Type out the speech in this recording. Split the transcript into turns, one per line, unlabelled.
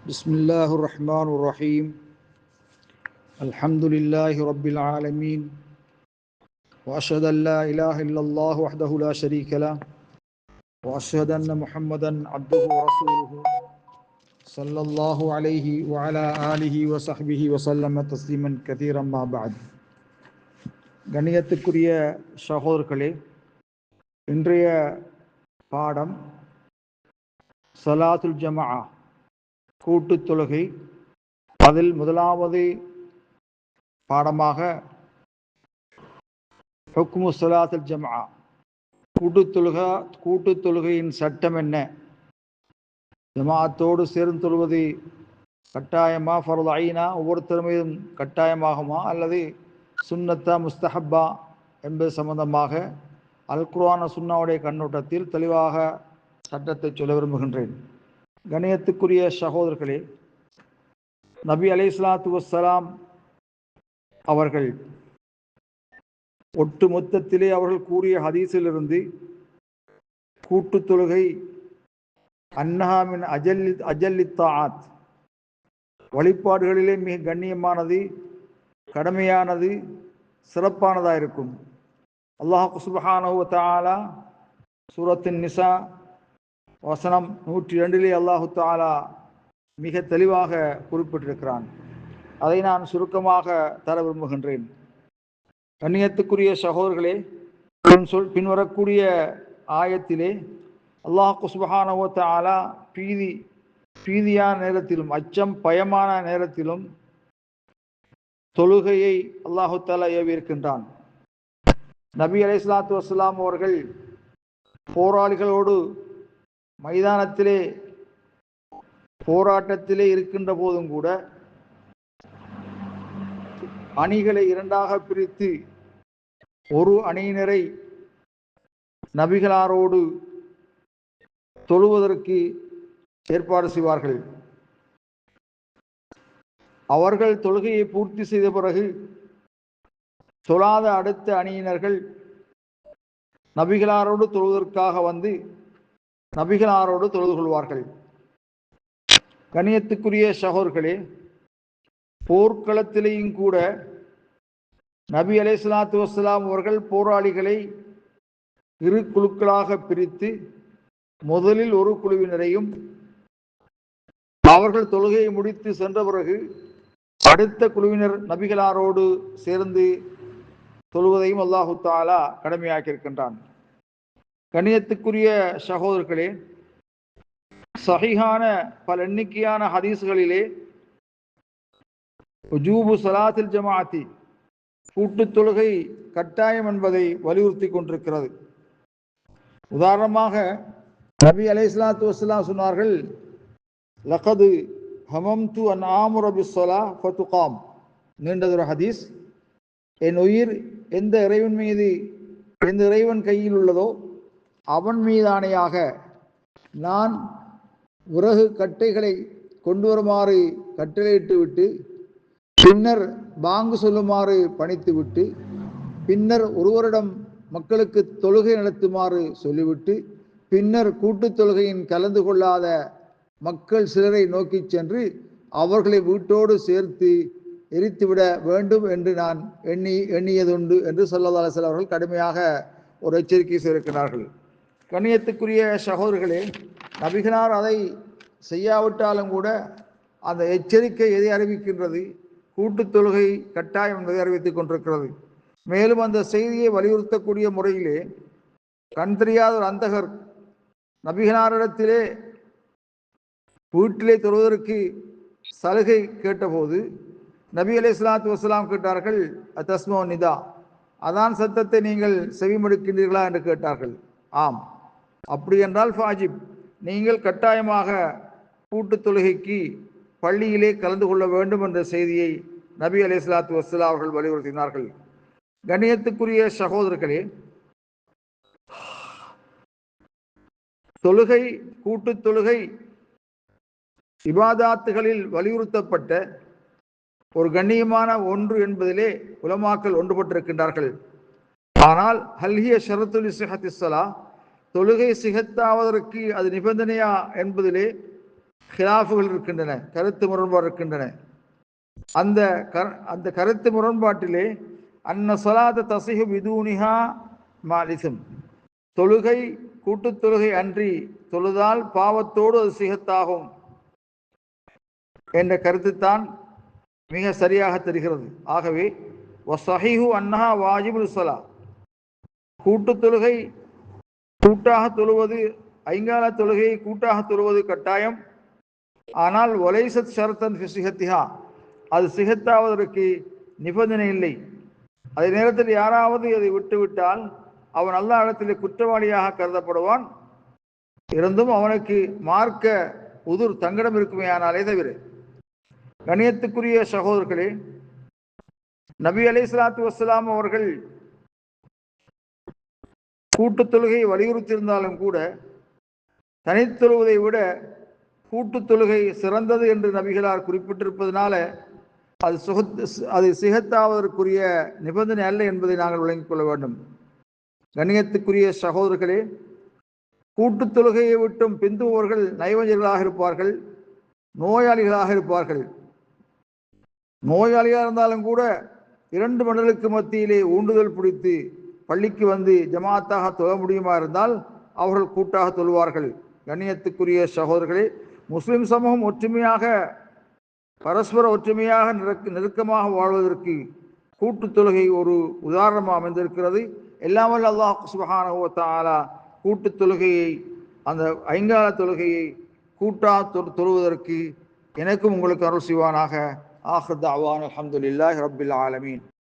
بسم الله الرحمن الرحيم الحمد لله رب العالمين وأشهد أن لا إله إلا الله وحده لا شريك له وأشهد أن محمدا عبده ورسوله صلى الله عليه وعلى آله وصحبه وسلم تسليما كثيرا ما بعد. கண்ணியத்துக்குரிய சகோதரர்களே, இன்றைய பாடம் ஸலாத்துல் ஜமாஅ, கூட்டுத் தொழுகை. அதில் முதலாவது பாடமாக ஹுக்மு ஸலாத்துல் ஜமாஅ, கூட்டுத் தொழுகையின் சட்டம் என்ன, ஜமாஅத்தோடு சேர்ந்து தொழுவது கட்டாயமா, ஃபர்து ஐனா, ஒவ்வொருத்தர் மீதும் கட்டாயமாகுமா அல்லது சுன்னத்தா முஸ்தஹப்பா என்பது சம்பந்தமாக அல் குர்ஆன் சுன்னாவுடைய கண்ணோட்டத்தில் தெளிவாக சட்டத்தை சொல்ல விரும்புகின்றேன். கணியத்துக்குரிய சகோதரர்களே, நபி அலைஹிஸ்ஸலாத்து வஸ்ஸலாம் அவர்கள் ஒட்டு மொத்தத்திலே அவர்கள் கூறிய ஹதீஸிலிருந்து கூட்டு தொழுகை அன்னஹா மின் அஜல்லி தாஆத், வழிபாடுகளிலே மிக கண்ணியமானது, கடமையானது, சிறப்பானதாக இருக்கும். அல்லாஹ் சுப்ஹானஹு வ தஆலா சூரத்தின் நிசா வசனம் 102 அல்லாஹு தஆலா மிக தெளிவாக குறிப்பிட்டிருக்கிறான். அதை நான் சுருக்கமாக தர விரும்புகின்றேன். கண்ணியத்துக்குரிய சகோதரர்களே, பின்வரக்கூடிய ஆயத்திலே அல்லாஹ் சுப்ஹானஹு வ தஆலா பீதியான நேரத்திலும், அச்சம் பயமான நேரத்திலும் தொழுகையை அல்லாஹு தஆலா ஏவியிருக்கின்றான். நபி அலைஹிஸ்ஸலாத்து வஸ்ஸலாம் அவர்கள் போராளிகளோடு மைதானத்திலே போராட்டத்திலே இருக்கின்ற போதும் கூட அணிகளை இரண்டாக பிரித்து ஒரு அணியினரை நபிகளாரோடு தொழுவதற்கு ஏற்பாடு செய்வார்கள். அவர்கள் தொழுகையை பூர்த்தி செய்த பிறகு தொழாத அடுத்த அணியினர்கள் நபிகளாரோடு தொழுவதற்காக வந்து நபிகளாரோடு தொழுது கொள்வார்கள். கண்ணியத்துக்குரிய சகோதரர்களே, போர்க்களத்திலேயும் கூட நபி அலைஹிஸ்ஸலாத்து வஸ்ஸலாம் அவர்கள் போராளிகளை இரு குழுக்களாக பிரித்து முதலில் ஒரு குழுவினரையும் அவர்கள் தொழுகையை முடித்து சென்ற பிறகு அடுத்த குழுவினர் நபிகளாரோடு சேர்ந்து தொழுவதையும் அல்லாஹு தஆலா கடமையாக்கியிருக்கின்றான். கண்ணியத்துக்குரிய சகோதரர்களே, சஹீஹான பல எண்ணிக்கையான ஹதீஸ்களிலே உஜூபு ஸலாத்தில் ஜமாஅத்தி, கூட்டுத் தொழுகை கட்டாயம் என்பதை வலியுறுத்தி கொண்டிருக்கிறது. உதாரணமாக நபி அலைஹிஸ்ஸலாத்து வஸ்ஸலாம் சொன்னார்கள், லகது ஹமம்து அன் ஆமுர பிஸ்ஸலா ஃபதுகாம். நீண்டதொரு ஹதீஸ். என் உயிர் எந்த இறைவன் கையில் உள்ளதோ அவன் மீதானையாக நான் விறகு கட்டைகளை கொண்டு வருமாறு கட்டளையிட்டு விட்டு, பின்னர் பாங்கு சொல்லுமாறு பணித்து விட்டு, பின்னர் ஒருவரிடம் மக்களுக்கு தொழுகை நடத்துமாறு சொல்லிவிட்டு, பின்னர் கூட்டுத் தொழுகையின் கலந்து கொள்ளாத மக்கள் சிலரை நோக்கி சென்று அவர்களை வீட்டோடு சேர்த்து எரித்துவிட வேண்டும் என்று நான் எண்ணியதுண்டு என்று ஸல்லல்லாஹு அலைஹி வஸல்லம் அவர்கள் கடுமையாக ஒரு எச்சரிக்கை செய்திருக்கிறார்கள். கண்ணியத்துக்குரிய சகோதரர்களே, நபிகளார் அதை செய்யாவிட்டாலும் கூட அந்த எச்சரிக்கை எதை அறிவிக்கின்றது? கூட்டுத் தொழுகை கட்டாயம் என்பதை அறிவித்துக் கொண்டிருக்கிறது. மேலும் அந்த செய்தியை வலியுறுத்தக்கூடிய முறையிலே கண் தெரியாத ஒரு அந்தகர் நபிகளாரிடத்திலே வீட்டிலே தொழுவதற்கு சலுகை கேட்டபோது நபி அலைஹிஸ்ஸலாத்து வஸ்ஸலாம் கேட்டார்கள், தஸ்மோ நிதா, அதான் சத்தத்தை நீங்கள் செவிமடுக்கின்றீர்களா என்று கேட்டார்கள். ஆம், அப்படி என்றால் ஃபாஜிப், நீங்கள் கட்டாயமாக கூட்டுத் தொழுகைக்கு பள்ளியிலே கலந்து கொள்ள வேண்டும் என்ற செய்தியை நபி அலைஹிஸ்ஸலாத்து வஸ்ஸலாம் அவர்கள் வலியுறுத்தினார்கள். கண்ணியத்துக்குரிய சகோதரர்களே, தொழுகை, கூட்டுத் தொழுகை இபாதாத்துகளில் வலியுறுத்தப்பட்ட ஒரு கண்ணியமான ஒன்று என்பதிலே உலமாக்கள் ஒன்றுபட்டிருக்கின்றார்கள். ஆனால் ஹல்ஹிய ஷரத்துல் சிஹத்தி ஸலா, தொழுகை சிஹத்தாவதற்கு அது நிபந்தனையா என்பதிலே ஹிலாஃபுகள் இருக்கின்றன, கருத்து முரண்பாடு இருக்கின்றன. அந்த அந்த கருத்து முரண்பாட்டிலே அன்ன சொலாத தசிஹு விதூனிஹா மாலிசும், தொழுகை கூட்டு தொழுகை அன்றி தொழுதால் பாவத்தோடு அது சிகத்தாகும் என்ற கருத்துத்தான் மிக சரியாக தெரிகிறது. ஆகவே வசஹீஹு அன்னஹா வாஜிபுல் ஸலா, கூட்டு தொழுகை கூட்டாக தொழுவது, ஐங்கால தொழுகையை கூட்டாக தொழுவது கட்டாயம். ஆனால் ஒலைசத் ஷரத்தன் ஃபி சிஹத்திஹா, அது சிகத்தாவதற்கு நிபந்தனை இல்லை. அதே நேரத்தில் யாராவது அதை விட்டுவிட்டால் அவன் அல்லாஹ் இடத்திலே குற்றவாளியாக கருதப்படுவான். இருந்தும் அவனுக்கு மார்க்க உதுர் தங்கடம் இருக்குமே ஆனாலே தவிர. கணியத்துக்குரிய சகோதரர்களே, நபி அலைஹிஸ்ஸலாத்து வஸ்ஸலாம் அவர்கள் கூட்டு தொழுகை வலியுறுத்தியிருந்தாலும் கூட தனித்தொழுவதை விட கூட்டு தொழுகை சிறந்தது என்று நபிகளார் குறிப்பிட்டிருப்பதனால அது சிகத்தாவதற்குரிய நிபந்தனை அல்ல என்பதை நாங்கள் விளங்கிக் கொள்ள வேண்டும். கண்ணியத்துக்குரிய சகோதரர்களே, கூட்டு தொழுகையை விட்டும் பிந்துபவர்கள் நைவஞ்சர்களாக இருப்பார்கள், நோயாளிகளாக இருப்பார்கள். நோயாளியாக இருந்தாலும் கூட 2 மண்டலுக்கு மத்தியிலே ஊண்டுதல் பிடித்து பள்ளிக்கு வந்து ஜமாத்தாக தொழ முடியுமா இருந்தால் அவர்கள் கூட்டாக தொழுவார்கள். கண்ணியத்துக்குரிய சகோதரர்களே, முஸ்லிம் சமூகம் ஒற்றுமையாக பரஸ்பர ஒற்றுமையாக நெருக்கமாக வாழ்வதற்கு கூட்டு தொழுகை ஒரு உதாரணமாக அமைந்திருக்கிறது. எல்லாமல் அல்லாஹ் சுப்ஹானஹு வ தஆலா கூட்டு தொழுகையை, அந்த ஐங்கால தொழுகையை கூட்டாக தொழுவதற்கு எனக்கும் உங்களுக்கு அருள் செய்வானாக. ஆஹிர் தஅவானா அல்ஹம்துலில்லாஹி ரப்பில் ஆலமீன்.